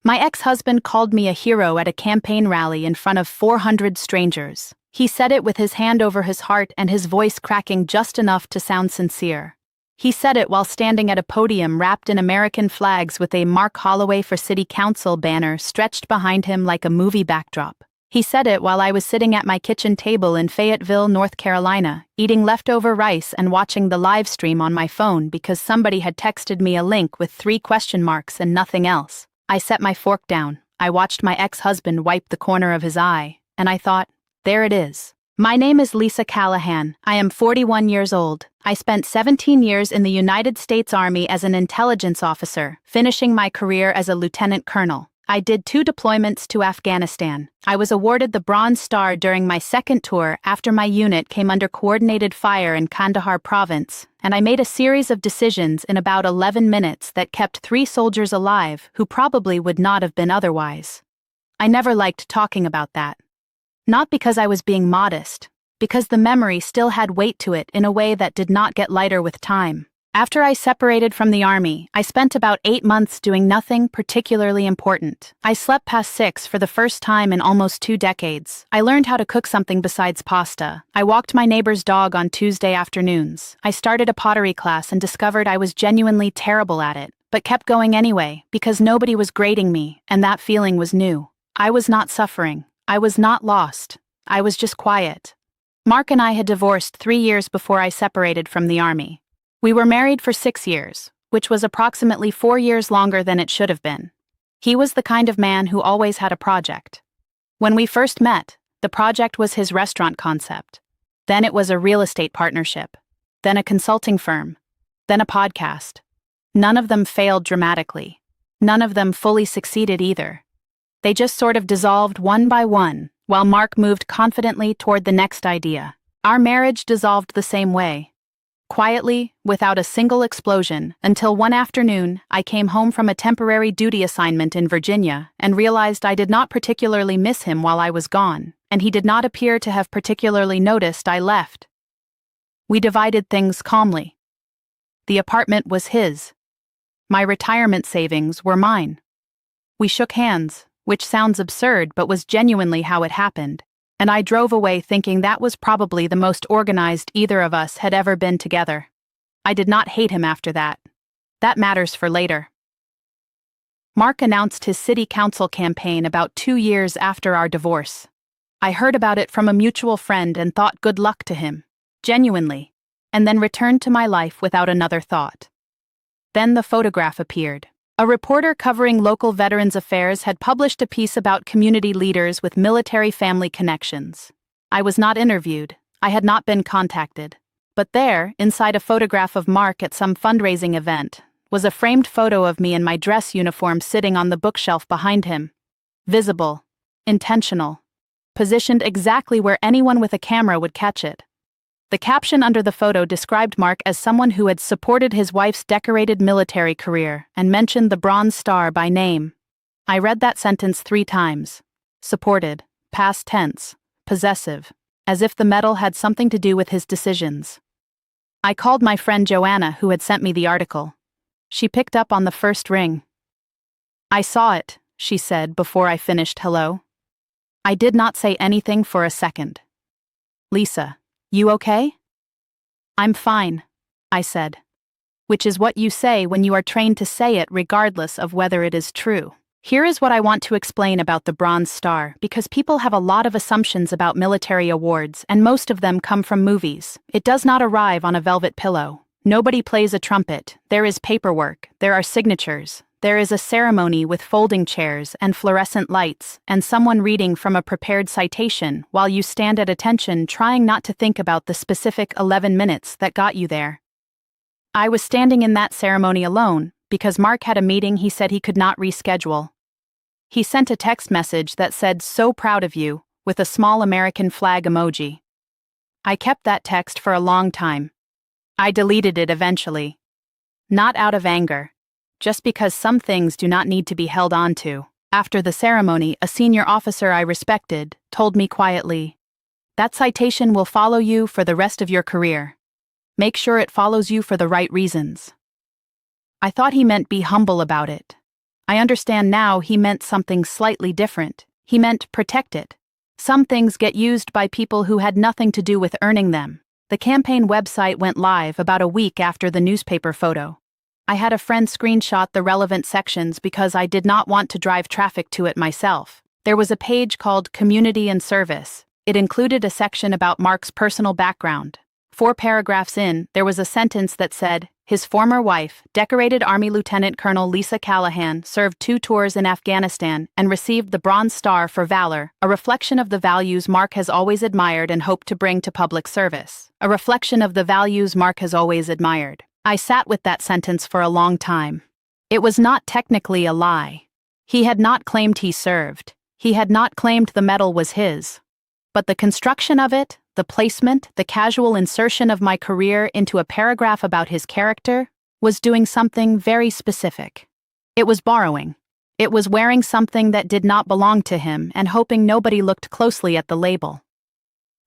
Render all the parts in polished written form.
My ex-husband called me a hero at a campaign rally in front of 400 strangers. He said it with his hand over his heart and his voice cracking just enough to sound sincere. He said it while standing at a podium wrapped in American flags with a Mark Holloway for City Council banner stretched behind him like a movie backdrop. He said it while I was sitting at my kitchen table in Fayetteville, North Carolina, eating leftover rice and watching the live stream on my phone because somebody had texted me a link with 3 question marks and nothing else. I set my fork down. I watched my ex-husband wipe the corner of his eye, and I thought, there it is. My name is Lisa Callahan. I am 41 years old. I spent 17 years in the United States Army as an intelligence officer, finishing my career as a lieutenant colonel. I did 2 deployments to Afghanistan. I was awarded the Bronze Star during my second tour after my unit came under coordinated fire in Kandahar province, and I made a series of decisions in about 11 minutes that kept 3 soldiers alive who probably would not have been otherwise. I never liked talking about that. Not because I was being modest, because the memory still had weight to it in a way that did not get lighter with time. After I separated from the Army, I spent about 8 months doing nothing particularly important. I slept past 6 for the first time in almost 2 decades. I learned how to cook something besides pasta. I walked my neighbor's dog on Tuesday afternoons. I started a pottery class and discovered I was genuinely terrible at it, but kept going anyway because nobody was grading me, and that feeling was new. I was not suffering. I was not lost. I was just quiet. Mark and I had divorced 3 years before I separated from the Army. We were married for 6 years, which was approximately 4 years longer than it should have been. He was the kind of man who always had a project. When we first met, the project was his restaurant concept. Then it was a real estate partnership. Then a consulting firm. Then a podcast. None of them failed dramatically. None of them fully succeeded either. They just sort of dissolved one by one, while Mark moved confidently toward the next idea. Our marriage dissolved the same way. Quietly, without a single explosion, until one afternoon I came home from a temporary duty assignment in Virginia and realized I did not particularly miss him while I was gone, and he did not appear to have particularly noticed I left. We divided things calmly. The apartment was his. My retirement savings were mine. We shook hands, which sounds absurd but was genuinely how it happened, and I drove away thinking that was probably the most organized either of us had ever been together. I did not hate him after that. That matters for later. Mark announced his city council campaign about 2 years after our divorce. I heard about it from a mutual friend and thought good luck to him, genuinely, and then returned to my life without another thought. Then the photograph appeared. A reporter covering local veterans affairs had published a piece about community leaders with military family connections. I was not interviewed. I had not been contacted. But there, inside a photograph of Mark at some fundraising event, was a framed photo of me in my dress uniform sitting on the bookshelf behind him. Visible. Intentional. Positioned exactly where anyone with a camera would catch it. The caption under the photo described Mark as someone who had supported his wife's decorated military career and mentioned the Bronze Star by name. I read that sentence 3 times. Supported, past tense, possessive, as if the medal had something to do with his decisions. I called my friend Joanna, who had sent me the article. She picked up on the first ring. "I saw it," she said before I finished hello. I did not say anything for a second. "Lisa, you okay?" "I'm fine," I said. Which is what you say when you are trained to say it regardless of whether it is true. Here is what I want to explain about the Bronze Star, because people have a lot of assumptions about military awards, and most of them come from movies. It does not arrive on a velvet pillow. Nobody plays a trumpet. There is paperwork. There are signatures. There is a ceremony with folding chairs and fluorescent lights, and someone reading from a prepared citation while you stand at attention trying not to think about the specific 11 minutes that got you there. I was standing in that ceremony alone because Mark had a meeting he said he could not reschedule. He sent a text message that said, "So proud of you," with a small American flag emoji. I kept that text for a long time. I deleted it eventually. Not out of anger. Just because some things do not need to be held on to. After the ceremony, a senior officer I respected told me quietly, "That citation will follow you for the rest of your career. Make sure it follows you for the right reasons." I thought he meant be humble about it. I understand now he meant something slightly different. He meant protect it. Some things get used by people who had nothing to do with earning them. The campaign website went live about a week after the newspaper photo. I had a friend screenshot the relevant sections because I did not want to drive traffic to it myself. There was a page called Community and Service. It included a section about Mark's personal background. 4 paragraphs in, there was a sentence that said, his former wife, decorated Army Lieutenant Colonel Lisa Callahan, served 2 tours in Afghanistan and received the Bronze Star for valor, a reflection of the values Mark has always admired and hoped to bring to public service. A reflection of the values Mark has always admired. I sat with that sentence for a long time. It was not technically a lie. He had not claimed he served. He had not claimed the medal was his. But the construction of it, the placement, the casual insertion of my career into a paragraph about his character, was doing something very specific. It was borrowing. It was wearing something that did not belong to him and hoping nobody looked closely at the label.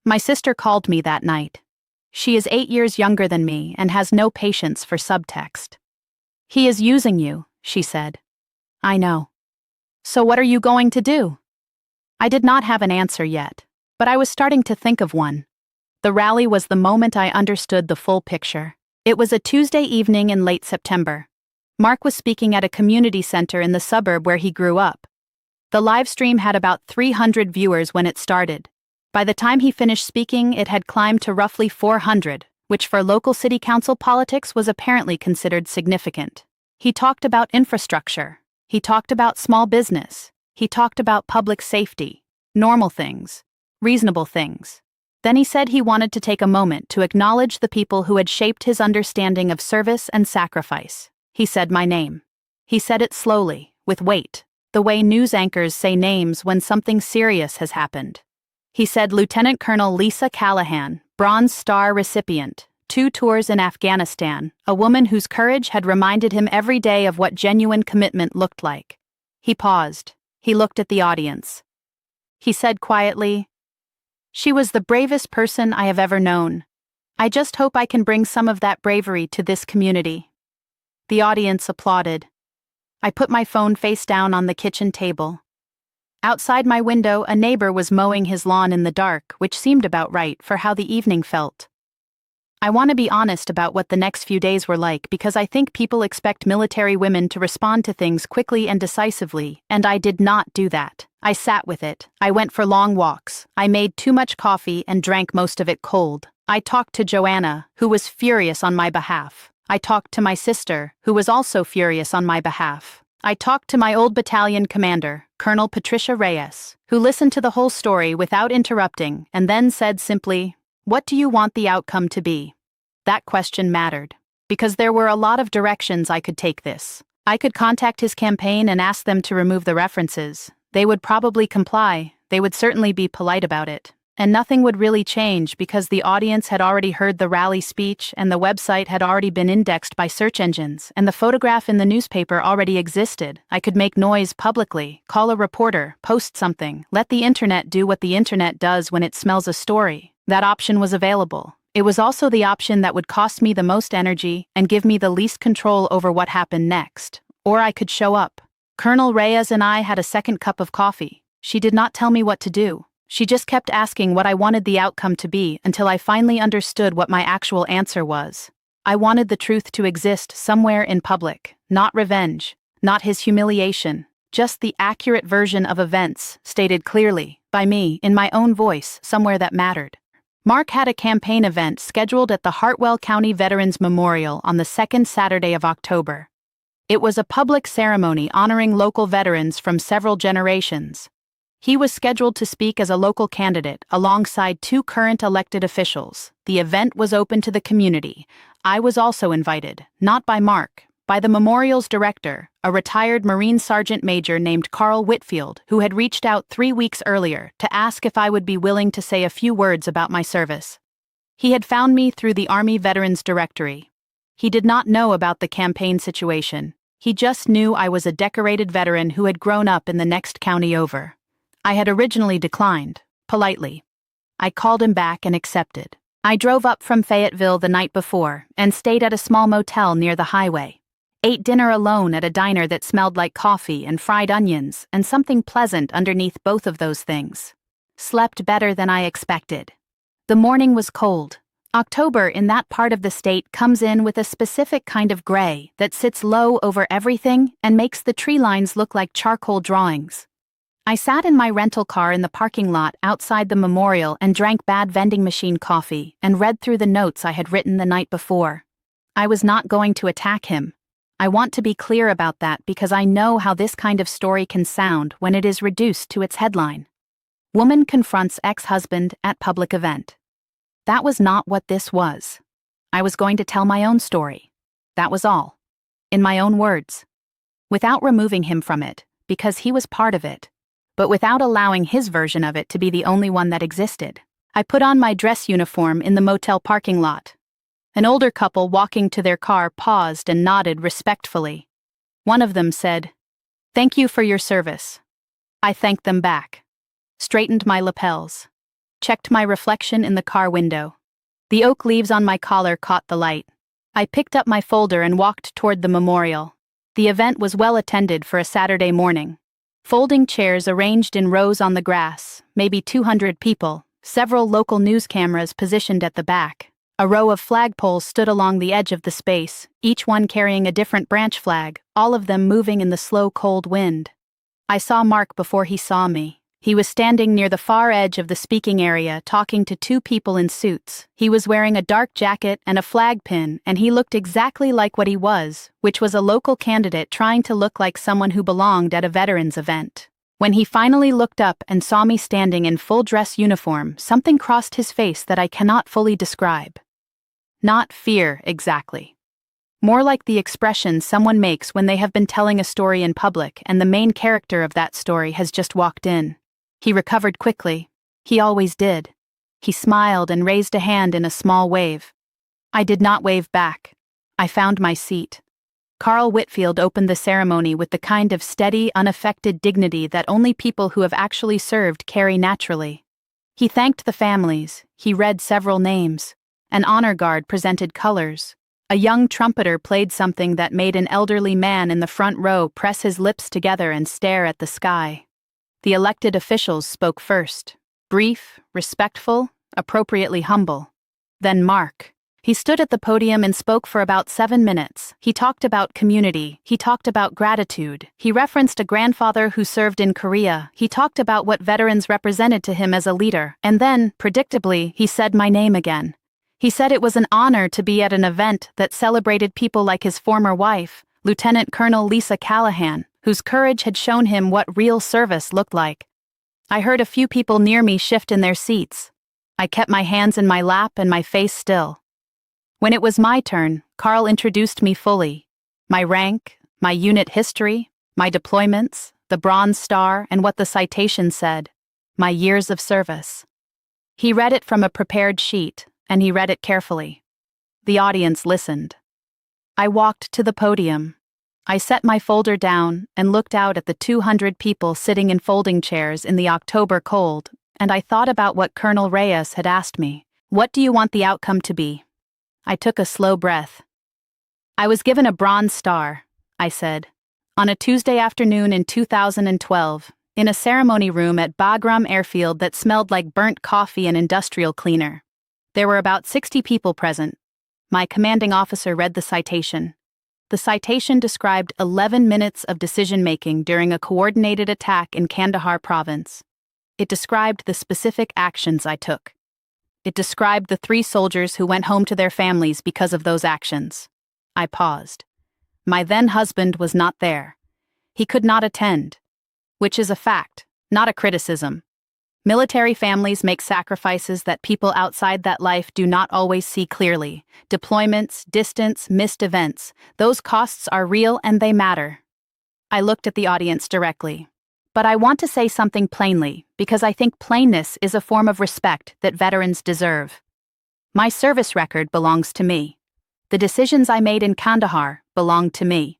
My sister called me that night. She is 8 years younger than me and has no patience for subtext. He is using you, she said. I know. So what are you going to do? I did not have an answer yet, but I was starting to think of one. The rally was the moment I understood the full picture. It was a Tuesday evening in late September. Mark was speaking at a community center in the suburb where he grew up. The live stream had about 300 viewers when it started. By the time he finished speaking, it had climbed to roughly 400, which for local city council politics was apparently considered significant. He talked about infrastructure. He talked about small business. He talked about public safety, normal things, reasonable things. Then he said he wanted to take a moment to acknowledge the people who had shaped his understanding of service and sacrifice. He said my name. He said it slowly, with weight, the way news anchors say names when something serious has happened. He said Lieutenant Colonel Lisa Callahan, Bronze Star recipient, 2 tours in Afghanistan, a woman whose courage had reminded him every day of what genuine commitment looked like. He paused. He looked at the audience. He said quietly, "She was the bravest person I have ever known. I just hope I can bring some of that bravery to this community." The audience applauded. I put my phone face down on the kitchen table. Outside my window, a neighbor was mowing his lawn in the dark, which seemed about right for how the evening felt. I want to be honest about what the next few days were like because I think people expect military women to respond to things quickly and decisively, and I did not do that. I sat with it. I went for long walks. I made too much coffee and drank most of it cold. I talked to Joanna, who was furious on my behalf. I talked to my sister, who was also furious on my behalf. I talked to my old battalion commander, Colonel Patricia Reyes, who listened to the whole story without interrupting and then said simply, "What do you want the outcome to be?" That question mattered, because there were a lot of directions I could take this. I could contact his campaign and ask them to remove the references. They would probably comply. They would certainly be polite about it. And nothing would really change because the audience had already heard the rally speech and the website had already been indexed by search engines and the photograph in the newspaper already existed. I could make noise publicly, call a reporter, post something, let the internet do what the internet does when it smells a story. That option was available. It was also the option that would cost me the most energy and give me the least control over what happened next. Or I could show up. Colonel Reyes and I had a second cup of coffee. She did not tell me what to do. She just kept asking what I wanted the outcome to be until I finally understood what my actual answer was. I wanted the truth to exist somewhere in public, not revenge, not his humiliation, just the accurate version of events, stated clearly, by me, in my own voice, somewhere that mattered. Mark had a campaign event scheduled at the Hartwell County Veterans Memorial on the second Saturday of October. It was a public ceremony honoring local veterans from several generations. He was scheduled to speak as a local candidate alongside 2 current elected officials. The event was open to the community. I was also invited, not by Mark, by the memorial's director, a retired Marine Sergeant Major named Carl Whitfield, who had reached out 3 weeks earlier to ask if I would be willing to say a few words about my service. He had found me through the Army Veterans Directory. He did not know about the campaign situation. He just knew I was a decorated veteran who had grown up in the next county over. I had originally declined, politely. I called him back and accepted. I drove up from Fayetteville the night before and stayed at a small motel near the highway. Ate dinner alone at a diner that smelled like coffee and fried onions and something pleasant underneath both of those things. Slept better than I expected. The morning was cold. October in that part of the state comes in with a specific kind of gray that sits low over everything and makes the tree lines look like charcoal drawings. I sat in my rental car in the parking lot outside the memorial and drank bad vending machine coffee and read through the notes I had written the night before. I was not going to attack him. I want to be clear about that because I know how this kind of story can sound when it is reduced to its headline. Woman confronts ex-husband at public event. That was not what this was. I was going to tell my own story. That was all. In my own words. Without removing him from it, because he was part of it. But without allowing his version of it to be the only one that existed. I put on my dress uniform in the motel parking lot. An older couple walking to their car paused and nodded respectfully. One of them said, "Thank you for your service." I thanked them back. Straightened my lapels. Checked my reflection in the car window. The oak leaves on my collar caught the light. I picked up my folder and walked toward the memorial. The event was well attended for a Saturday morning. Folding chairs arranged in rows on the grass, maybe 200 people, several local news cameras positioned at the back. A row of flagpoles stood along the edge of the space, each one carrying a different branch flag, all of them moving in the slow cold wind. I saw Mark before he saw me. He was standing near the far edge of the speaking area talking to two people in suits. He was wearing a dark jacket and a flag pin, and he looked exactly like what he was, which was a local candidate trying to look like someone who belonged at a veterans event. When he finally looked up and saw me standing in full dress uniform, something crossed his face that I cannot fully describe. Not fear, exactly. More like the expression someone makes when they have been telling a story in public and the main character of that story has just walked in. He recovered quickly. He always did. He smiled and raised a hand in a small wave. I did not wave back. I found my seat. Carl Whitfield opened the ceremony with the kind of steady, unaffected dignity that only people who have actually served carry naturally. He thanked the families. He read several names. An honor guard presented colors. A young trumpeter played something that made an elderly man in the front row press his lips together and stare at the sky. The elected officials spoke first. Brief, respectful, appropriately humble. Then Mark. He stood at the podium and spoke for about 7 minutes. He talked about community. He talked about gratitude. He referenced a grandfather who served in Korea. He talked about what veterans represented to him as a leader. And then, predictably, he said my name again. He said it was an honor to be at an event that celebrated people like his former wife, Lieutenant Colonel Lisa Callahan, whose courage had shown him what real service looked like. I heard a few people near me shift in their seats. I kept my hands in my lap and my face still. When it was my turn, Carl introduced me fully. My rank, my unit history, my deployments, the Bronze Star, and what the citation said. My years of service. He read it from a prepared sheet, and he read it carefully. The audience listened. I walked to the podium. I set my folder down and looked out at the 200 people sitting in folding chairs in the October cold, and I thought about what Colonel Reyes had asked me. What do you want the outcome to be? I took a slow breath. I was given a Bronze Star, I said, on a Tuesday afternoon in 2012, in a ceremony room at Bagram Airfield that smelled like burnt coffee and industrial cleaner. There were about 60 people present. My commanding officer read the citation. The citation described 11 minutes of decision-making during a coordinated attack in Kandahar province. It described the specific actions I took. It described the 3 soldiers who went home to their families because of those actions. I paused. My then-husband was not there. He could not attend. Which is a fact, not a criticism. Military families make sacrifices that people outside that life do not always see clearly. Deployments, distance, missed events. Those costs are real and they matter. I looked at the audience directly. But I want to say something plainly, because I think plainness is a form of respect that veterans deserve. My service record belongs to me. The decisions I made in Kandahar belong to me.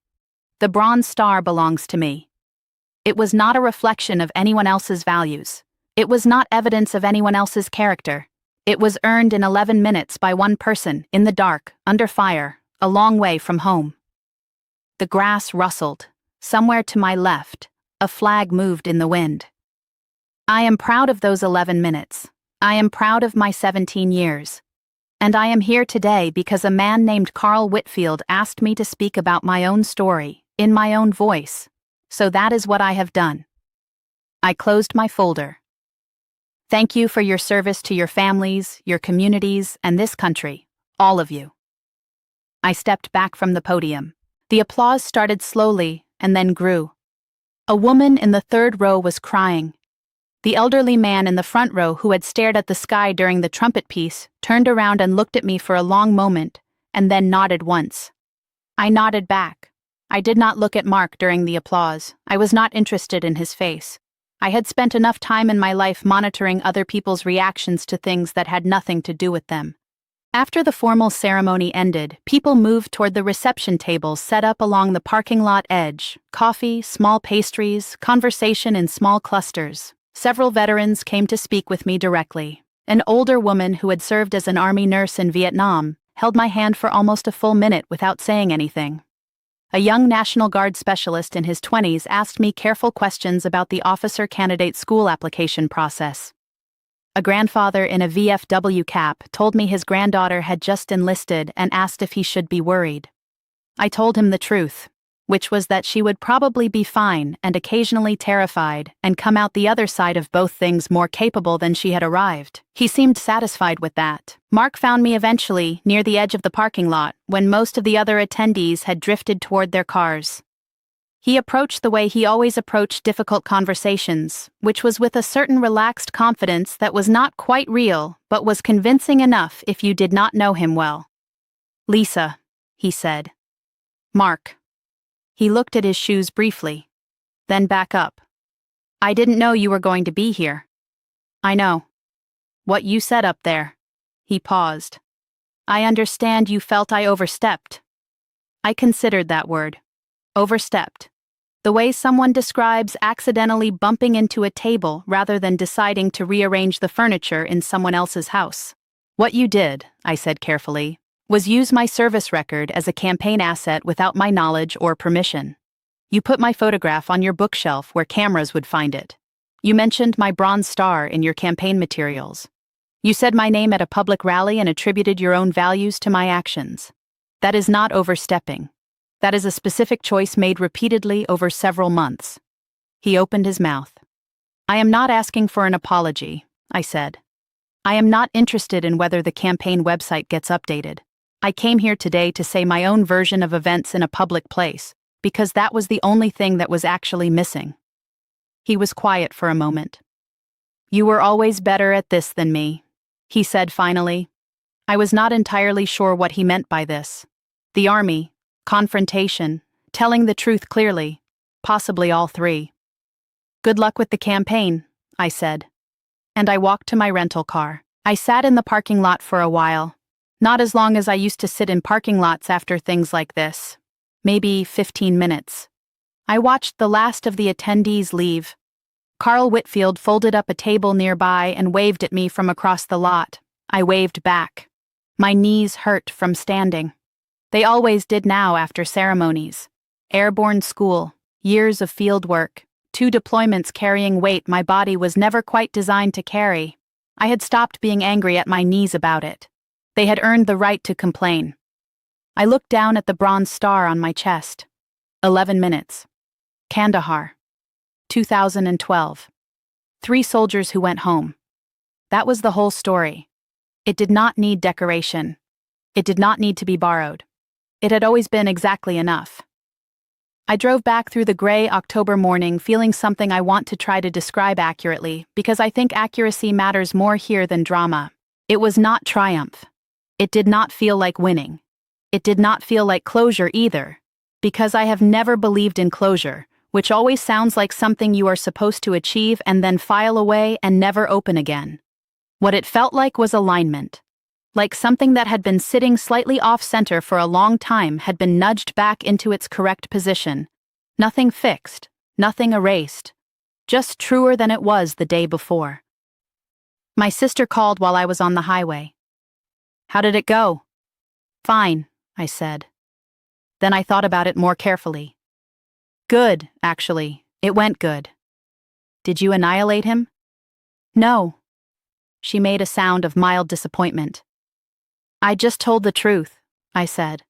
The Bronze Star belongs to me. It was not a reflection of anyone else's values. It was not evidence of anyone else's character. It was earned in 11 minutes by one person, in the dark, under fire, a long way from home. The grass rustled. Somewhere to my left, a flag moved in the wind. I am proud of those 11 minutes. I am proud of my 17 years. And I am here today because a man named Carl Whitfield asked me to speak about my own story, in my own voice. So that is what I have done. I closed my folder. Thank you for your service to your families, your communities, and this country, all of you. I stepped back from the podium. The applause started slowly and then grew. A woman in the third row was crying. The elderly man in the front row who had stared at the sky during the trumpet piece turned around and looked at me for a long moment, and then nodded once. I nodded back. I did not look at Mark during the applause. I was not interested in his face. I had spent enough time in my life monitoring other people's reactions to things that had nothing to do with them. After the formal ceremony ended, people moved toward the reception tables set up along the parking lot edge. Coffee, small pastries, conversation in small clusters. Several veterans came to speak with me directly. An older woman who had served as an army nurse in Vietnam held my hand for almost a full minute without saying anything. A young National Guard specialist in his 20s asked me careful questions about the officer candidate school application process. A grandfather in a VFW cap told me his granddaughter had just enlisted and asked if he should be worried. I told him the truth, which was that she would probably be fine and occasionally terrified and come out the other side of both things more capable than she had arrived. He seemed satisfied with that. Mark found me eventually near the edge of the parking lot when most of the other attendees had drifted toward their cars. He approached the way he always approached difficult conversations, which was with a certain relaxed confidence that was not quite real but was convincing enough if you did not know him well. "Lisa," he said. "Mark." He looked at his shoes briefly, then back up. "I didn't know you were going to be here." "I know. What you said up there." He paused. "I understand you felt I overstepped." I considered that word. Overstepped. The way someone describes accidentally bumping into a table rather than deciding to rearrange the furniture in someone else's house. "What you did," I said carefully, "was use my service record as a campaign asset without my knowledge or permission. You put my photograph on your bookshelf where cameras would find it. You mentioned my Bronze Star in your campaign materials. You said my name at a public rally and attributed your own values to my actions. That is not overstepping. That is a specific choice made repeatedly over several months." He opened his mouth. "I am not asking for an apology," I said. "I am not interested in whether the campaign website gets updated. I came here today to say my own version of events in a public place, because that was the only thing that was actually missing." He was quiet for a moment. "You were always better at this than me," he said finally. I was not entirely sure what he meant by this. The army, confrontation, telling the truth clearly, possibly all three. "Good luck with the campaign," I said. And I walked to my rental car. I sat in the parking lot for a while. Not as long as I used to sit in parking lots after things like this. Maybe 15 minutes. I watched the last of the attendees leave. Carl Whitfield folded up a table nearby and waved at me from across the lot. I waved back. My knees hurt from standing. They always did now after ceremonies. Airborne school, years of field work, 2 deployments carrying weight my body was never quite designed to carry. I had stopped being angry at my knees about it. They had earned the right to complain. I looked down at the Bronze Star on my chest. 11 minutes. Kandahar. 2012. 3 soldiers who went home. That was the whole story. It did not need decoration. It did not need to be borrowed. It had always been exactly enough. I drove back through the gray October morning feeling something I want to try to describe accurately because I think accuracy matters more here than drama. It was not triumph. It did not feel like winning. It did not feel like closure either, because I have never believed in closure, which always sounds like something you are supposed to achieve and then file away and never open again. What it felt like was alignment. Like something that had been sitting slightly off-center for a long time had been nudged back into its correct position. Nothing fixed, nothing erased. Just truer than it was the day before. My sister called while I was on the highway. "How did it go?" "Fine," I said. Then I thought about it more carefully. Good, actually. It went good. Did you annihilate him? No. She made a sound of mild disappointment. I just told the truth, I said.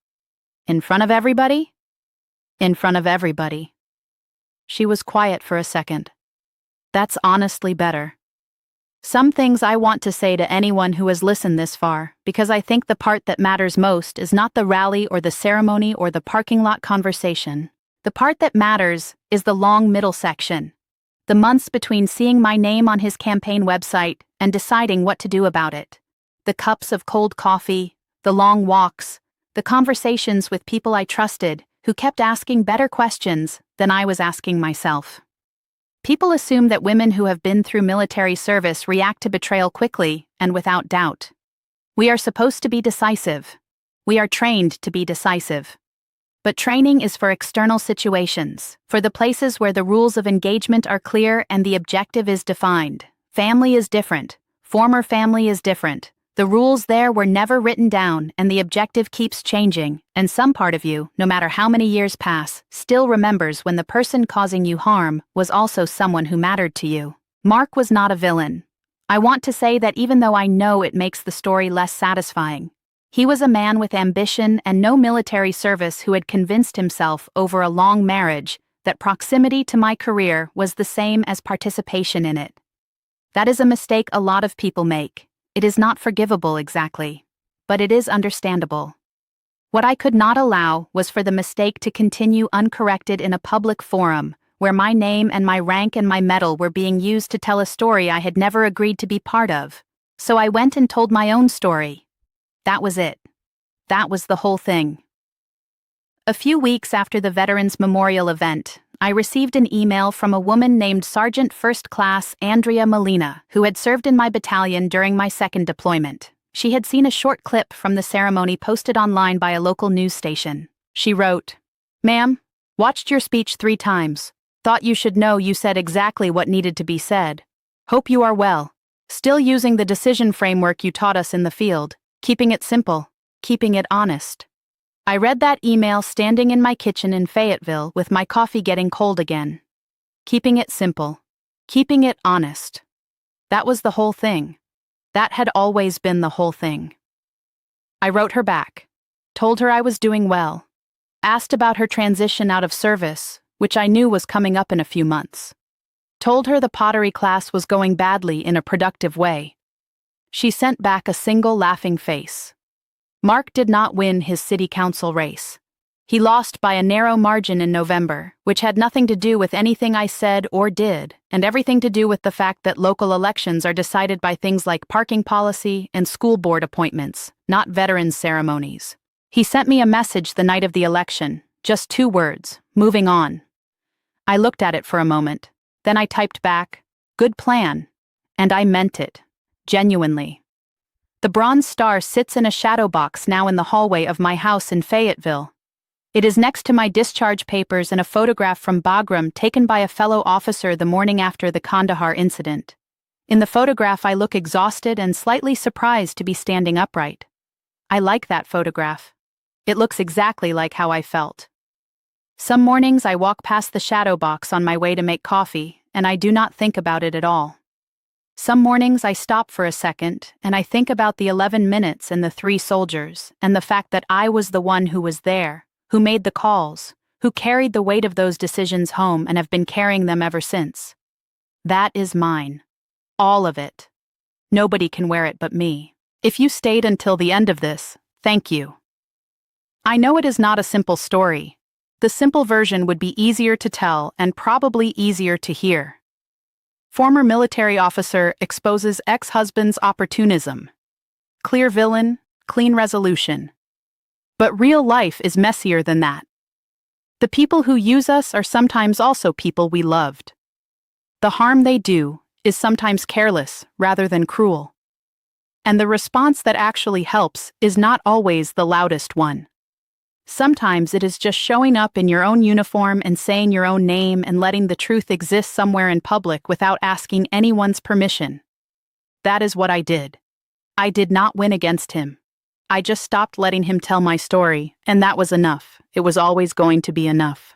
In front of everybody? In front of everybody. She was quiet for a second. That's honestly better. Some things I want to say to anyone who has listened this far, because I think the part that matters most is not the rally or the ceremony or the parking lot conversation. The part that matters is the long middle section. The months between seeing my name on his campaign website and deciding what to do about it. The cups of cold coffee, the long walks, the conversations with people I trusted who kept asking better questions than I was asking myself. People assume that women who have been through military service react to betrayal quickly and without doubt. We are supposed to be decisive. We are trained to be decisive. But training is for external situations, for the places where the rules of engagement are clear and the objective is defined. Family is different. Former family is different. The rules there were never written down and the objective keeps changing, and some part of you, no matter how many years pass, still remembers when the person causing you harm was also someone who mattered to you. Mark was not a villain. I want to say that even though I know it makes the story less satisfying, he was a man with ambition and no military service who had convinced himself over a long marriage that proximity to my career was the same as participation in it. That is a mistake a lot of people make. It is not forgivable exactly, but it is understandable. What I could not allow was for the mistake to continue uncorrected in a public forum where my name and my rank and my medal were being used to tell a story I had never agreed to be part of. So I went and told my own story. That was it. That was the whole thing. A few weeks after the Veterans Memorial event, I received an email from a woman named Sergeant First Class Andrea Molina, who had served in my battalion during my second deployment. She had seen a short clip from the ceremony posted online by a local news station. She wrote, "Ma'am, watched your speech 3 times. Thought you should know you said exactly what needed to be said. Hope you are well. Still using the decision framework you taught us in the field. Keeping it simple. Keeping it honest." I read that email standing in my kitchen in Fayetteville with my coffee getting cold again. Keeping it simple. Keeping it honest. That was the whole thing. That had always been the whole thing. I wrote her back. Told her I was doing well. Asked about her transition out of service, which I knew was coming up in a few months. Told her the pottery class was going badly in a productive way. She sent back a single laughing face. Mark did not win his city council race. He lost by a narrow margin in November, which had nothing to do with anything I said or did, and everything to do with the fact that local elections are decided by things like parking policy and school board appointments, not veterans' ceremonies. He sent me a message the night of the election, just 2 words, "Moving on." I looked at it for a moment. Then I typed back, "Good plan." And I meant it. Genuinely. The bronze star sits in a shadow box now in the hallway of my house in Fayetteville. It is next to my discharge papers and a photograph from Bagram taken by a fellow officer the morning after the Kandahar incident. In the photograph I look exhausted and slightly surprised to be standing upright. I like that photograph. It looks exactly like how I felt. Some mornings I walk past the shadow box on my way to make coffee, and I do not think about it at all. Some mornings I stop for a second, and I think about the 11 minutes and the 3 soldiers, and the fact that I was the one who was there, who made the calls, who carried the weight of those decisions home and have been carrying them ever since. That is mine. All of it. Nobody can wear it but me. If you stayed until the end of this, thank you. I know it is not a simple story. The simple version would be easier to tell and probably easier to hear. Former military officer exposes ex-husband's opportunism. Clear villain, clean resolution. But real life is messier than that. The people who use us are sometimes also people we loved. The harm they do is sometimes careless rather than cruel. And the response that actually helps is not always the loudest one. Sometimes it is just showing up in your own uniform and saying your own name and letting the truth exist somewhere in public without asking anyone's permission. That is what I did. I did not win against him. I just stopped letting him tell my story, and that was enough. It was always going to be enough.